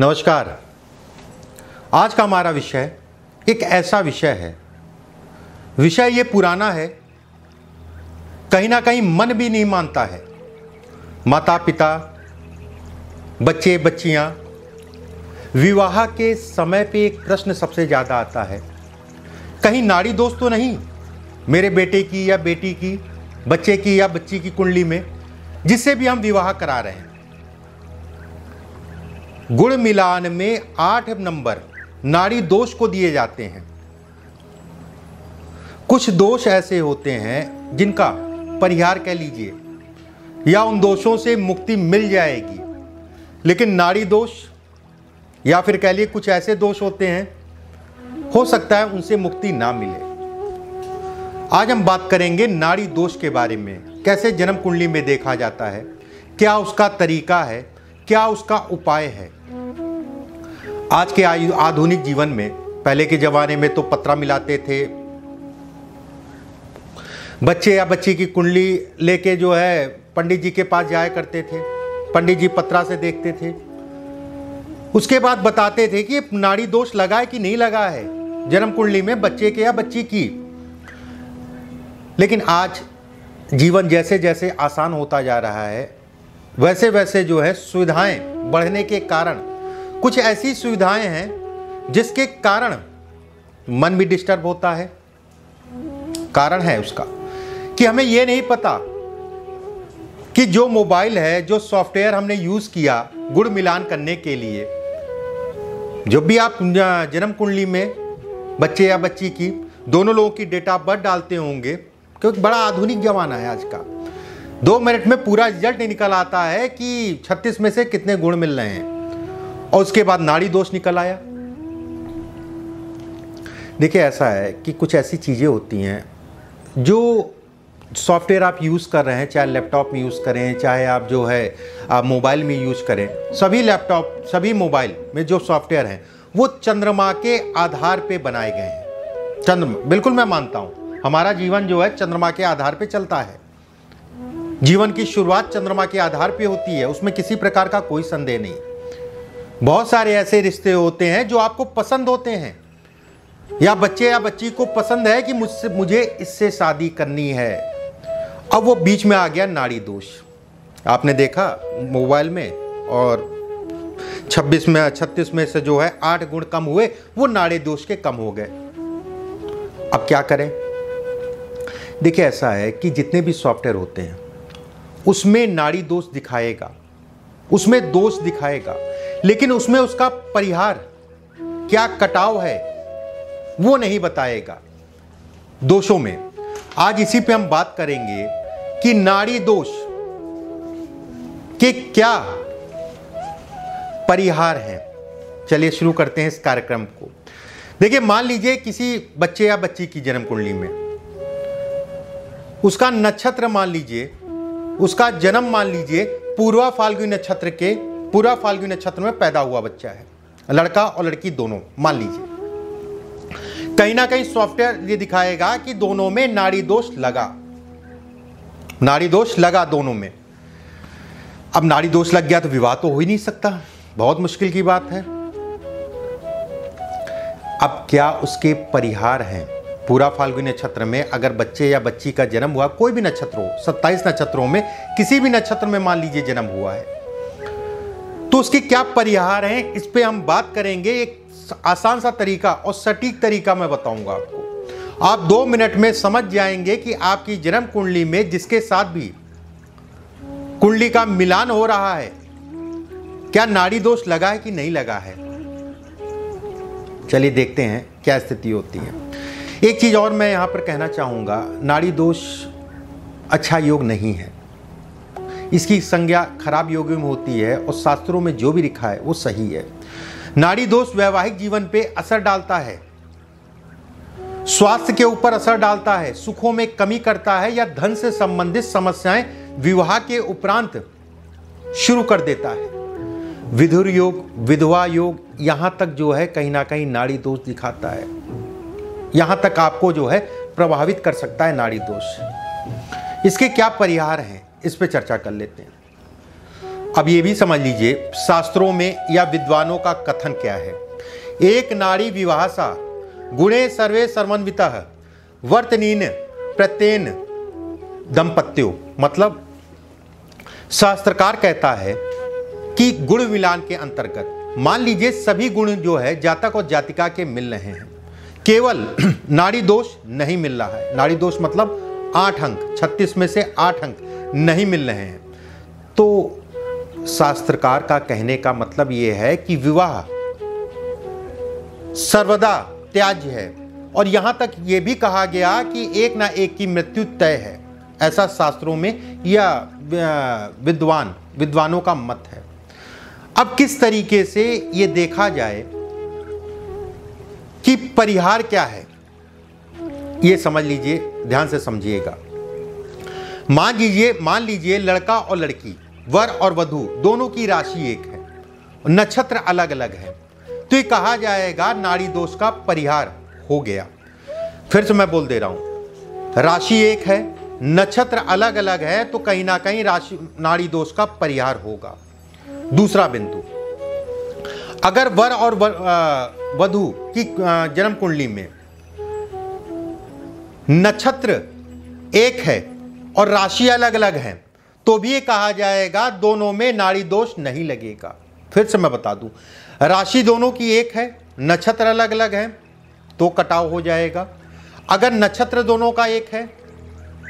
नमस्कार। आज का हमारा विषय एक ऐसा विषय है, विषय ये पुराना है, कहीं ना कहीं मन भी नहीं मानता है। माता पिता, बच्चे बच्चियां, विवाह के समय पे एक प्रश्न सबसे ज़्यादा आता है, कहीं नाड़ी दोष तो नहीं मेरे बेटे की या बेटी की, बच्चे की या बच्ची की कुंडली में, जिससे भी हम विवाह करा रहे हैं। गुण मिलान में 8 नंबर नाड़ी दोष को दिए जाते हैं। कुछ दोष ऐसे होते हैं जिनका परिहार कह लीजिए या उन दोषों से मुक्ति मिल जाएगी, लेकिन नाड़ी दोष या फिर कह लिए कुछ ऐसे दोष होते हैं, हो सकता है उनसे मुक्ति ना मिले। आज हम बात करेंगे नाड़ी दोष के बारे में, कैसे जन्म कुंडली में देखा जाता है, क्या उसका तरीका है, क्या उसका उपाय है। आज के आधुनिक जीवन में, पहले के ज़माने में तो पत्रा मिलाते थे, बच्चे या बच्ची की कुंडली लेके जो है पंडित जी के पास जाया करते थे, पंडित जी पत्रा से देखते थे, उसके बाद बताते थे कि नाड़ी दोष लगा है कि नहीं लगा है जन्म कुंडली में बच्चे के या बच्ची की। लेकिन आज जीवन जैसे जैसे आसान होता जा रहा है, वैसे वैसे जो है सुविधाएं बढ़ने के कारण कुछ ऐसी सुविधाएं हैं जिसके कारण मन भी डिस्टर्ब होता है। कारण है उसका कि हमें यह नहीं पता कि जो मोबाइल है, जो सॉफ्टवेयर हमने यूज किया गुण मिलान करने के लिए, जब भी आप जन्म कुंडली में बच्चे या बच्ची की दोनों लोगों की डेट ऑफ बर्थ डालते होंगे, क्योंकि बड़ा आधुनिक जमाना है आज का, 2 मिनट में पूरा रिजल्ट निकल आता है कि 36 में से कितने गुण मिल रहे हैं, और उसके बाद नाड़ी दोष निकल आया। देखिए, ऐसा है कि कुछ ऐसी चीज़ें होती हैं जो सॉफ्टवेयर आप यूज़ कर रहे हैं, चाहे लैपटॉप में यूज़ करें, चाहे आप जो है आप मोबाइल में यूज़ करें, सभी लैपटॉप सभी मोबाइल में जो सॉफ्टवेयर हैं वो चंद्रमा के आधार पे बनाए गए हैं। चंद्रमा, बिल्कुल मैं मानता हूँ, हमारा जीवन जो है चंद्रमा के आधार पे चलता है। जीवन की शुरुआत चंद्रमा के आधार पे होती है, उसमें किसी प्रकार का कोई संदेह नहीं। बहुत सारे ऐसे रिश्ते होते हैं जो आपको पसंद होते हैं, या बच्चे या बच्ची को पसंद है कि मुझे इससे शादी करनी है। अब वो बीच में आ गया नाड़ी दोष। आपने देखा मोबाइल में, और 36 में से जो है 8 गुण कम हुए, वो नाड़ी दोष के कम हो गए। अब क्या करें? देखिए, ऐसा है कि जितने भी सॉफ्टवेयर होते हैं उसमें नाड़ी दोष दिखाएगा, उसमें दोष दिखाएगा, लेकिन उसमें उसका परिहार क्या कटाव है वो नहीं बताएगा दोषों में। आज इसी पे हम बात करेंगे कि नाड़ी दोष के क्या परिहार हैं। चलिए शुरू करते हैं इस कार्यक्रम को। देखिए, मान लीजिए किसी बच्चे या बच्ची की जन्म कुंडली में उसका नक्षत्र मान लीजिए, उसका जन्म मान लीजिए पूर्वा फाल्गुनी नक्षत्र में पैदा हुआ बच्चा है, लड़का और लड़की दोनों मान लीजिए। कहीं ना कहीं सॉफ्टवेयर ये दिखाएगा कि दोनों में नाड़ी दोष लगा दोनों में। अब नाड़ी दोष लग गया तो विवाह तो हो ही नहीं सकता, बहुत मुश्किल की बात है। अब क्या उसके परिहार हैं? पूरा फाल्गुनी नक्षत्र में अगर बच्चे या बच्ची का जन्म हुआ, कोई भी नक्षत्र हो, 27 नक्षत्रों में किसी भी नक्षत्र में मान लीजिए जन्म हुआ है, तो उसके क्या परिहार हैं, इस पे हम बात करेंगे। एक आसान सा तरीका और सटीक तरीका मैं बताऊंगा आपको। आप 2 मिनट में समझ जाएंगे कि आपकी जन्म कुंडली में जिसके साथ भी कुंडली का मिलान हो रहा है, क्या नाड़ी दोष लगा है कि नहीं लगा है। चलिए देखते हैं क्या स्थिति होती है। एक चीज और मैं यहां पर कहना चाहूंगा, नाड़ी दोष अच्छा योग नहीं है, इसकी संज्ञा खराब योग में होती है, और शास्त्रों में जो भी लिखा है वो सही है। नाड़ी दोष वैवाहिक जीवन पे असर डालता है, स्वास्थ्य के ऊपर असर डालता है, सुखों में कमी करता है, या धन से संबंधित समस्याएं विवाह के उपरांत शुरू कर देता है। विधुर योग, विधवा योग, यहां तक जो है कहीं ना कहीं नाड़ी दोष दिखाता है, यहां तक आपको जो है प्रभावित कर सकता है नाड़ी दोष। इसके क्या परिहार हैं, इस पे चर्चा कर लेते हैं। अब ये भी समझ लीजिए शास्त्रों में या विद्वानों का कथन क्या है। एक नाड़ी विवाहसा गुणे सर्वे सर्वन्वितः वर्तनीन प्रत्येन दंपत्यो, मतलब शास्त्रकार कहता है कि गुण मिलान के अंतर्गत मान लीजिए सभी गुण जो है जातक और जातिका के मिल रहे हैं, केवल नाड़ी दोष नहीं मिल रहा है। नाड़ी दोष मतलब 8 अंक, 36 में से 8 अंक नहीं मिल रहे हैं। तो शास्त्रकार का कहने का मतलब यह है कि विवाह सर्वदा त्याज्य है, और यहां तक यह भी कहा गया कि एक ना एक की मृत्यु तय है। ऐसा शास्त्रों में या विद्वानों का मत है। अब किस तरीके से ये देखा जाए कि परिहार क्या है, ये समझ लीजिए, ध्यान से समझिएगा। मान लीजिए लड़का और लड़की, वर और वधू दोनों की राशि एक है, नक्षत्र अलग अलग है, तो ये कहा जाएगा नाड़ी दोष का परिहार हो गया। फिर से मैं बोल दे रहा हूं, राशि एक है, नक्षत्र अलग अलग है, तो कहीं ना कहीं नाड़ी दोष का परिहार होगा। दूसरा बिंदु, अगर वर और वधू की जन्म कुंडली में नक्षत्र एक है और राशि अलग अलग है, तो भी ये कहा जाएगा दोनों में नाड़ी दोष नहीं लगेगा। फिर से मैं बता दूं, राशि दोनों की एक है, नक्षत्र अलग अलग है, तो कटाव हो जाएगा। अगर नक्षत्र दोनों का एक है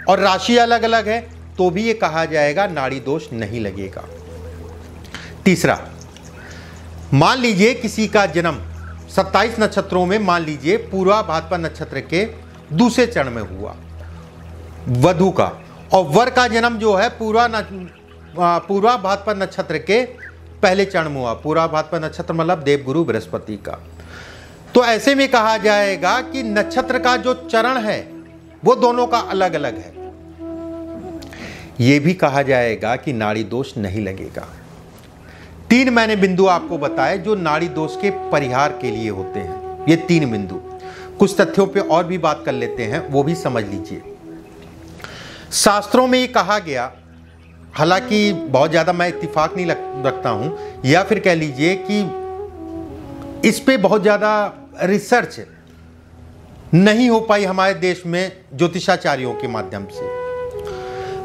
और राशि अलग अलग है, तो भी ये कहा जाएगा नाड़ी दोष नहीं लगेगा। तीसरा, मान लीजिए किसी का जन्म 27 नक्षत्रों में, मान लीजिए पूर्वा भाद्रपद नक्षत्र के दूसरे चरण में हुआ वधू का, और वर का जन्म जो है पूर्वा भाद्रपद नक्षत्र के पहले चरण में हुआ। पूर्वा भाद्रपद नक्षत्र मतलब देवगुरु बृहस्पति का। तो ऐसे में कहा जाएगा कि नक्षत्र का जो चरण है वो दोनों का अलग अलग है। यह भी कहा जाएगा कि नाड़ी दोष नहीं लगेगा। 3 मैंने बिंदु आपको बताए जो नाड़ी दोष के परिहार के लिए होते हैं। ये 3 बिंदु, कुछ तथ्यों पे और भी बात कर लेते हैं, वो भी समझ लीजिए। शास्त्रों में ये कहा गया, हालांकि बहुत ज़्यादा मैं इत्तेफाक नहीं रखता हूँ, या फिर कह लीजिए कि इस पे बहुत ज़्यादा रिसर्च नहीं हो पाई हमारे देश में ज्योतिषाचार्यों के माध्यम से।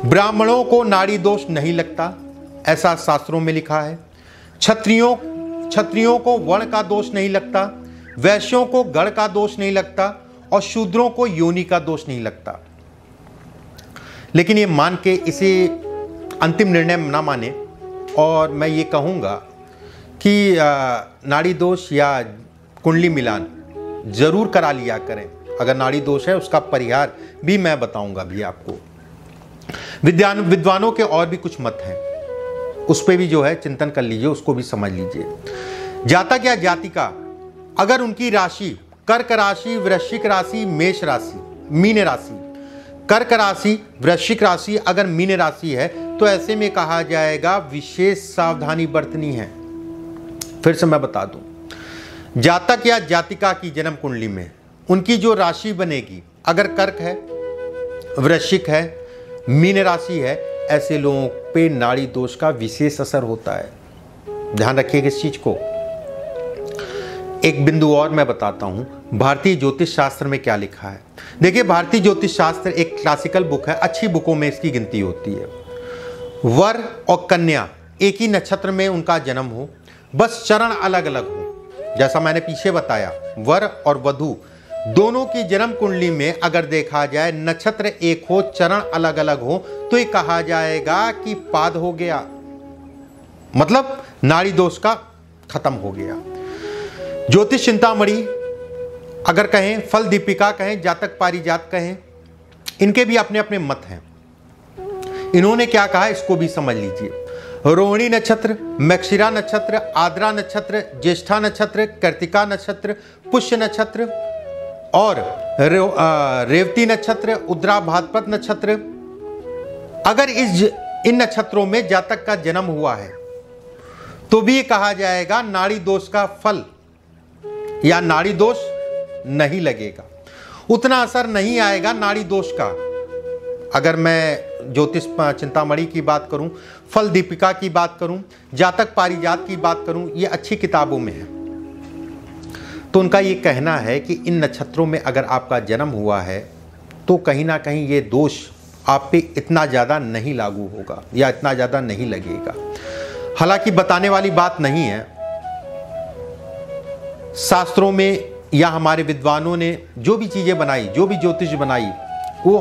ब्राह्मणों को नाड़ी दोष नहीं लगता, ऐसा शास्त्रों में लिखा है। क्षत्रियों को वर्ण का दोष नहीं लगता, वैश्यों को गण का दोष नहीं लगता, और शूद्रों को योनि का दोष नहीं लगता। लेकिन ये मान के इसे अंतिम निर्णय ना माने, और मैं ये कहूँगा कि नाड़ी दोष या कुंडली मिलान जरूर करा लिया करें। अगर नाड़ी दोष है उसका परिहार भी मैं बताऊंगा भी आपको। विद्वानों के और भी कुछ मत हैं, उस पर भी जो है चिंतन कर लीजिए, उसको भी समझ लीजिए। जातक या जातिका अगर उनकी राशि कर्क राशि, वृश्चिक राशि, मेष राशि, मीन राशि, कर्क राशि, वृश्चिक राशि अगर मीन राशि है, तो ऐसे में कहा जाएगा विशेष सावधानी बरतनी है। फिर से मैं बता दूं, जातक या जातिका की जन्म कुंडली में उनकी जो राशि बनेगी, अगर कर्क है, वृश्चिक है, मीन राशि है, ऐसे लोगों पे नाड़ी दोष का विशेष असर होता है। ध्यान रखिएगा इस चीज को। एक बिंदु और मैं बताता हूं, भारतीय ज्योतिष शास्त्र में क्या लिखा है। देखिए, भारतीय ज्योतिष शास्त्र एक क्लासिकल बुक है, अच्छी बुकों में इसकी गिनती होती है। वर और कन्या एक ही नक्षत्र में उनका जन्म हो, बस चरण अलग अलग हो। जैसा मैंने पीछे बताया, वर और वधू दोनों की जन्म कुंडली में अगर देखा जाए नक्षत्र एक हो, चरण अलग अलग हो, तो ये कहा जाएगा कि पाद हो गया, मतलब नाड़ी दोष का खत्म हो गया। ज्योतिष चिंतामणि अगर कहें, फल दीपिका कहें, जातक पारिजात कहें, इनके भी अपने अपने मत हैं। इन्होंने क्या कहा इसको भी समझ लीजिए। रोहिणी नक्षत्र, मक्षिरा नक्षत्र, आद्रा नक्षत्र, ज्येष्ठा नक्षत्र, कर्तिका नक्षत्र, पुष्य नक्षत्र और रेवती नक्षत्र, उद्रा भाद्रपद नक्षत्र, अगर इन नक्षत्रों में जातक का जन्म हुआ है, तो भी कहा जाएगा नाड़ी दोष का फल या नाड़ी दोष नहीं लगेगा, उतना असर नहीं आएगा नाड़ी दोष का। अगर मैं ज्योतिष चिंतामणि की बात करूं, फल दीपिका की बात करूं, जातक पारिजात की बात करूं, ये अच्छी किताबों में है। तो उनका ये कहना है कि इन नक्षत्रों में अगर आपका जन्म हुआ है तो कहीं ना कहीं ये दोष आप पे इतना ज़्यादा नहीं लागू होगा या इतना ज़्यादा नहीं लगेगा। हालांकि बताने वाली बात नहीं है, शास्त्रों में या हमारे विद्वानों ने जो भी चीज़ें बनाई, जो भी ज्योतिष बनाई, वो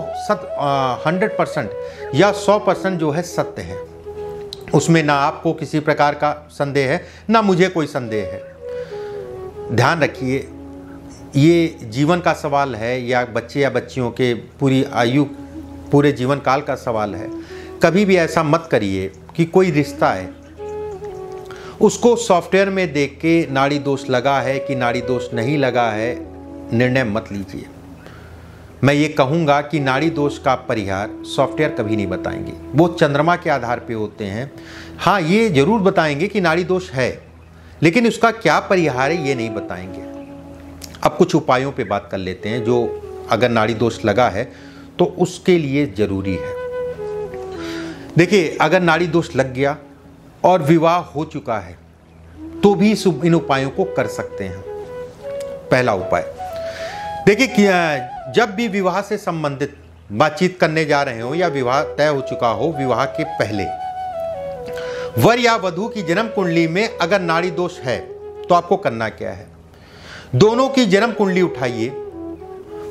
100% या 100% जो है सत्य है। उसमें ना आपको किसी प्रकार का संदेह है, ना मुझे कोई संदेह है। ध्यान रखिए, ये जीवन का सवाल है या बच्चे या बच्चियों के पूरी आयु, पूरे जीवन काल का सवाल है। कभी भी ऐसा मत करिए कि कोई रिश्ता है उसको सॉफ्टवेयर में देख के नाड़ी दोष लगा है कि नाड़ी दोष नहीं लगा है, निर्णय मत लीजिए। मैं ये कहूँगा कि नाड़ी दोष का परिहार सॉफ्टवेयर कभी नहीं बताएंगे, वो चंद्रमा के आधार पे होते हैं। हाँ, ये जरूर बताएंगे कि नाड़ी दोष है, लेकिन उसका क्या परिहार है ये नहीं बताएंगे। अब कुछ उपायों पे बात कर लेते हैं जो अगर नाड़ी दोष लगा है तो उसके लिए जरूरी है। देखिए, अगर नाड़ी दोष लग गया और विवाह हो चुका है तो भी इन उपायों को कर सकते हैं। पहला उपाय, देखिए, जब भी विवाह से संबंधित बातचीत करने जा रहे हो या विवाह तय हो चुका हो, विवाह के पहले वर या वधू की जन्म कुंडली में अगर नाड़ी दोष है तो आपको करना क्या है? दोनों की जन्म कुंडली उठाइए,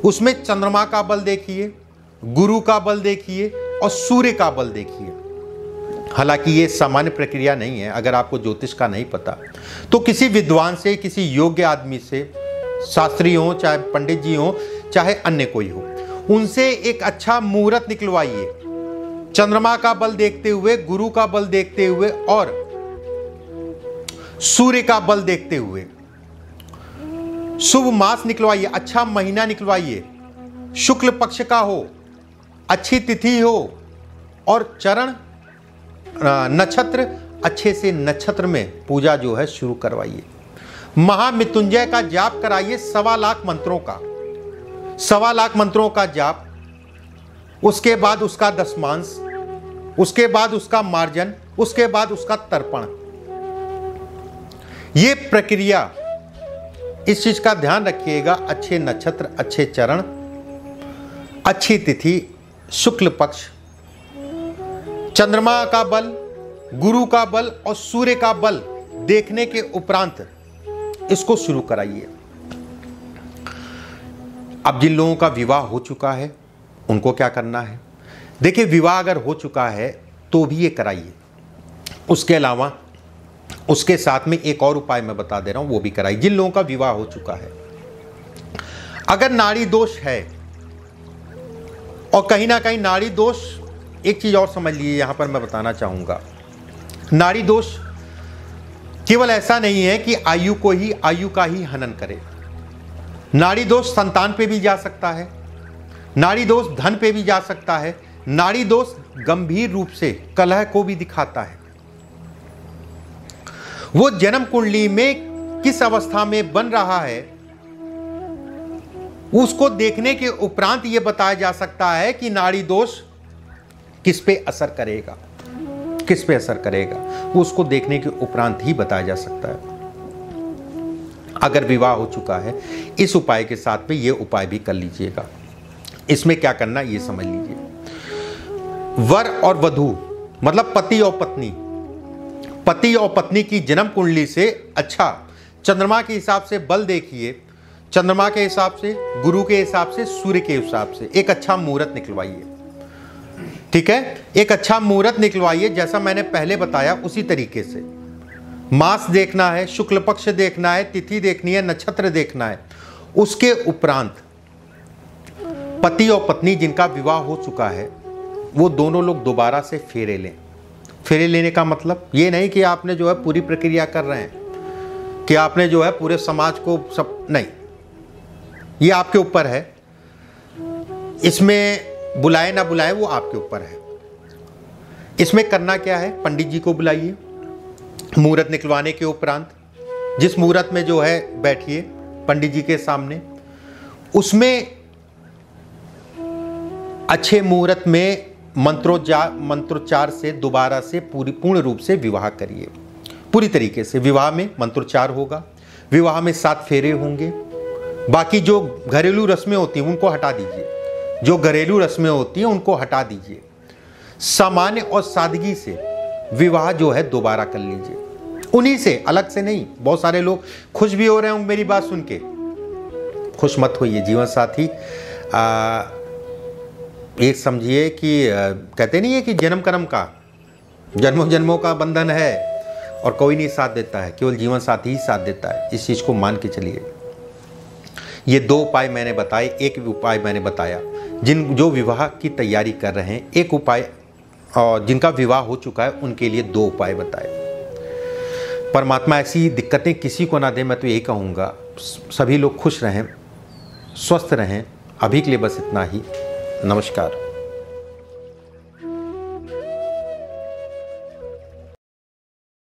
उसमें चंद्रमा का बल देखिए, गुरु का बल देखिए और सूर्य का बल देखिए। हालांकि ये सामान्य प्रक्रिया नहीं है, अगर आपको ज्योतिष का नहीं पता तो किसी विद्वान से, किसी योग्य आदमी से, शास्त्री हो चाहे पंडित जी हो चाहे अन्य कोई हो, उनसे एक अच्छा मुहूर्त निकलवाइए। चंद्रमा का बल देखते हुए, गुरु का बल देखते हुए और सूर्य का बल देखते हुए शुभ मास निकलवाइए, अच्छा महीना निकलवाइए, शुक्ल पक्ष का हो, अच्छी तिथि हो और चरण नक्षत्र अच्छे से नक्षत्र में पूजा जो है शुरू करवाइए। महामृत्युंजय का जाप कराइए, 1.25 लाख मंत्रों का, 1.25 लाख मंत्रों का जाप। उसके बाद उसका दशमांश, उसके बाद उसका मार्जन, उसके बाद उसका तर्पण। ये प्रक्रिया, इस चीज का ध्यान रखिएगा। अच्छे नक्षत्र, अच्छे चरण, अच्छी तिथि, शुक्ल पक्ष, चंद्रमा का बल, गुरु का बल और सूर्य का बल देखने के उपरांत इसको शुरू कराइए। अब जिन लोगों का विवाह हो चुका है उनको क्या करना है? देखिए, विवाह अगर हो चुका है तो भी ये कराइए। उसके अलावा उसके साथ में एक और उपाय मैं बता दे रहा हूं, वो भी कराइए। जिन लोगों का विवाह हो चुका है, अगर नाड़ी दोष है और कहीं ना कहीं नाड़ी दोष, एक चीज और समझ लीजिए, यहां पर मैं बताना चाहूंगा, नाड़ी दोष केवल ऐसा नहीं है कि आयु का ही हनन करे। नाड़ी दोष संतान पे भी जा सकता है, नाड़ी दोष धन पे भी जा सकता है, नाड़ी दोष गंभीर रूप से कलह को भी दिखाता है। वो जन्म कुंडली में किस अवस्था में बन रहा है उसको देखने के उपरांत यह बताया जा सकता है कि नाड़ी दोष किस पे असर करेगा, किस पे असर करेगा, उसको देखने के उपरांत ही बताया जा सकता है। अगर विवाह हो चुका है, इस उपाय के साथ में ये उपाय भी कर लीजिएगा। इसमें क्या करना ये समझ लीजिए। वर और वधू मतलब पति और पत्नी, पति और पत्नी की जन्म कुंडली से अच्छा चंद्रमा के हिसाब से बल देखिए, चंद्रमा के हिसाब से, गुरु के हिसाब से, सूर्य के हिसाब से एक अच्छा मुहूर्त निकलवाइए। ठीक है, एक अच्छा मुहूर्त निकलवाइए, जैसा मैंने पहले बताया उसी तरीके से। मास देखना है, शुक्ल पक्ष देखना है, तिथि देखनी है, नक्षत्र देखना है। उसके उपरांत पति और पत्नी जिनका विवाह हो चुका है वो दोनों लोग दोबारा से फेरे लें। फेरे लेने का मतलब ये नहीं कि आपने जो है पूरी प्रक्रिया कर रहे हैं, कि आपने जो है पूरे समाज को सब, नहीं, ये आपके ऊपर है। इसमें बुलाए ना बुलाए वो आपके ऊपर है। इसमें करना क्या है, पंडित जी को बुलाइए, मुहूर्त निकलवाने के उपरांत जिस मुहूर्त में जो है बैठिए पंडित जी के सामने, उसमें अच्छे मुहूर्त में मंत्रोच्चार से दोबारा से पूर्ण रूप से विवाह करिए। पूरी तरीके से विवाह में मंत्रोच्चार होगा, विवाह में 7 फेरे होंगे। बाकी जो घरेलू रस्में होती हैं उनको हटा दीजिए, जो घरेलू रस्में होती हैं उनको हटा दीजिए। सामान्य और सादगी से विवाह जो है दोबारा कर लीजिए, उन्हीं से, अलग से नहीं। बहुत सारे लोग खुश भी हो रहे होंगे मेरी बात सुन के, खुश मत होइए। जीवन साथी एक समझिए कि कहते नहीं है कि जन्म कर्म का, जन्मों जन्मों का बंधन है और कोई नहीं साथ देता है, केवल जीवन साथी ही साथ देता है। इस चीज़ को मान के चलिए। ये 2 उपाय मैंने बताए, एक उपाय मैंने बताया जो विवाह की तैयारी कर रहे हैं, एक उपाय और जिनका विवाह हो चुका है उनके लिए 2 उपाय बताए। परमात्मा ऐसी दिक्कतें किसी को ना दे, मैं तो यही कहूँगा। सभी लोग खुश रहें, स्वस्थ रहें। अभी के लिए बस इतना ही। नमस्कार।